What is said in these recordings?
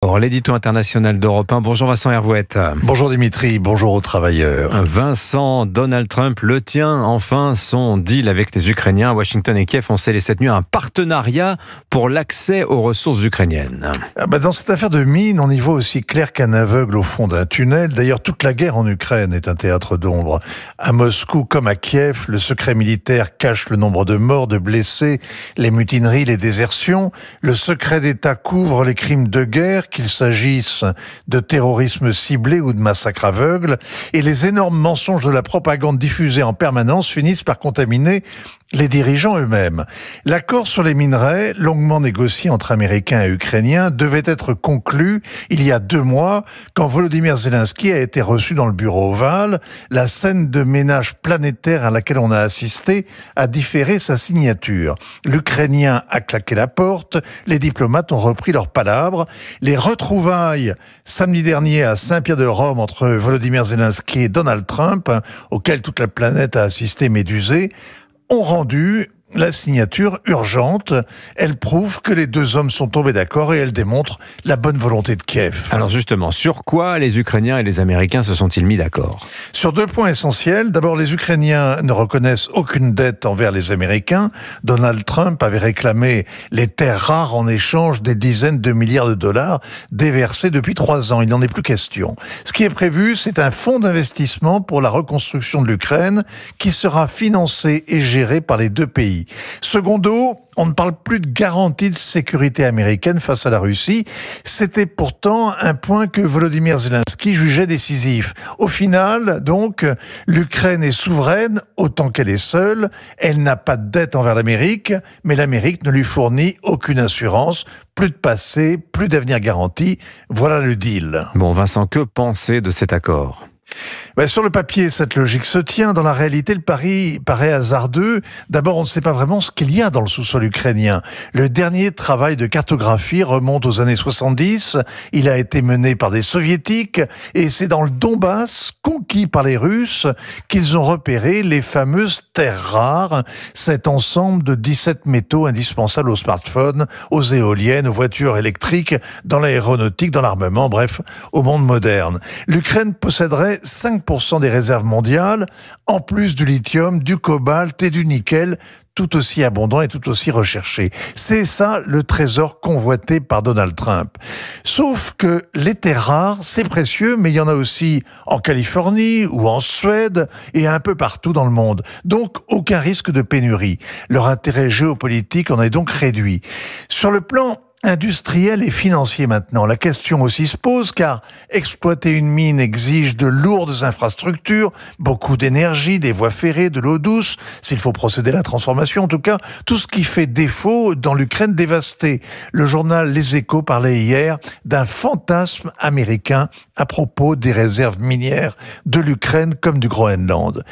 L'édito international d'Europe 1. Bonjour Vincent Hervouette. Bonjour Dimitri, bonjour aux travailleurs. Vincent, Donald Trump le tient enfin son deal avec les Ukrainiens. Washington et Kiev ont scellé cette nuit un partenariat pour l'accès aux ressources ukrainiennes. Dans cette affaire de mine, on y voit aussi clair qu'un aveugle au fond d'un tunnel. D'ailleurs, toute la guerre en Ukraine est un théâtre d'ombre. À Moscou comme à Kiev, le secret militaire cache le nombre de morts, de blessés, les mutineries, les désertions. Le secret d'État couvre les crimes de guerre, qu'il s'agisse de terrorisme ciblé ou de massacre aveugle, et les énormes mensonges de la propagande diffusée en permanence finissent par contaminer les dirigeants eux-mêmes. L'accord sur les minerais, longuement négocié entre Américains et Ukrainiens, devait être conclu il y a 2 mois, quand Volodymyr Zelensky a été reçu dans le bureau ovale. La scène de ménage planétaire à laquelle on a assisté a différé sa signature. L'Ukrainien a claqué la porte, les diplomates ont repris leur palabre. Les retrouvailles samedi dernier à Saint-Pierre-de-Rome entre Volodymyr Zelensky et Donald Trump, auxquelles toute la planète a assisté médusée, ont rendu la signature urgente. Elle prouve que les deux hommes sont tombés d'accord et elle démontre la bonne volonté de Kiev. Alors justement, sur quoi les Ukrainiens et les Américains se sont-ils mis d'accord ? Sur 2 points essentiels. D'abord, les Ukrainiens ne reconnaissent aucune dette envers les Américains. Donald Trump avait réclamé les terres rares en échange des dizaines de milliards de dollars déversés depuis 3 ans. Il n'en est plus question. Ce qui est prévu, c'est un fonds d'investissement pour la reconstruction de l'Ukraine qui sera financé et géré par les 2 pays. Secondo, on ne parle plus de garantie de sécurité américaine face à la Russie. C'était pourtant un point que Volodymyr Zelensky jugeait décisif. Au final, donc, l'Ukraine est souveraine autant qu'elle est seule. Elle n'a pas de dette envers l'Amérique, mais l'Amérique ne lui fournit aucune assurance. Plus de passé, plus d'avenir garanti. Voilà le deal. Bon Vincent, que penser de cet accord ? Sur le papier, cette logique se tient. Dans la réalité, le pari paraît hasardeux. D'abord, on ne sait pas vraiment ce qu'il y a dans le sous-sol ukrainien. Le dernier travail de cartographie remonte aux années 70. Il a été mené par des soviétiques et c'est dans le Donbass, conquis par les Russes, qu'ils ont repéré les fameuses terres rares, cet ensemble de 17 métaux indispensables aux smartphones, aux éoliennes, aux voitures électriques, dans l'aéronautique, dans l'armement, bref, au monde moderne. L'Ukraine posséderait 5% des réserves mondiales, en plus du lithium, du cobalt et du nickel, tout aussi abondant et tout aussi recherché. C'est ça le trésor convoité par Donald Trump. Sauf que les terres rares, c'est précieux, mais il y en a aussi en Californie ou en Suède et un peu partout dans le monde. Donc, aucun risque de pénurie. Leur intérêt géopolitique en est donc réduit. Sur le plan industriel et financier maintenant. La question aussi se pose car exploiter une mine exige de lourdes infrastructures, beaucoup d'énergie, des voies ferrées, de l'eau douce, s'il faut procéder à la transformation en tout cas, tout ce qui fait défaut dans l'Ukraine dévastée. Le journal Les Échos parlait hier d'un fantasme américain à propos des réserves minières de l'Ukraine comme du Groenland.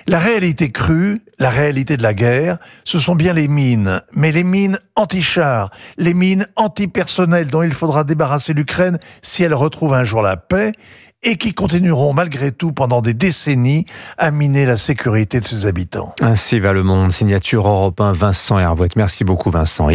La réalité crue, la réalité de la guerre, ce sont bien les mines, mais les mines anti-chars, les mines antipersonnel dont il faudra débarrasser l'Ukraine si elle retrouve un jour la paix et qui continueront malgré tout pendant des décennies à miner la sécurité de ses habitants. Ainsi va le monde. Signature Europe 1, Vincent Hervouette. Merci beaucoup Vincent.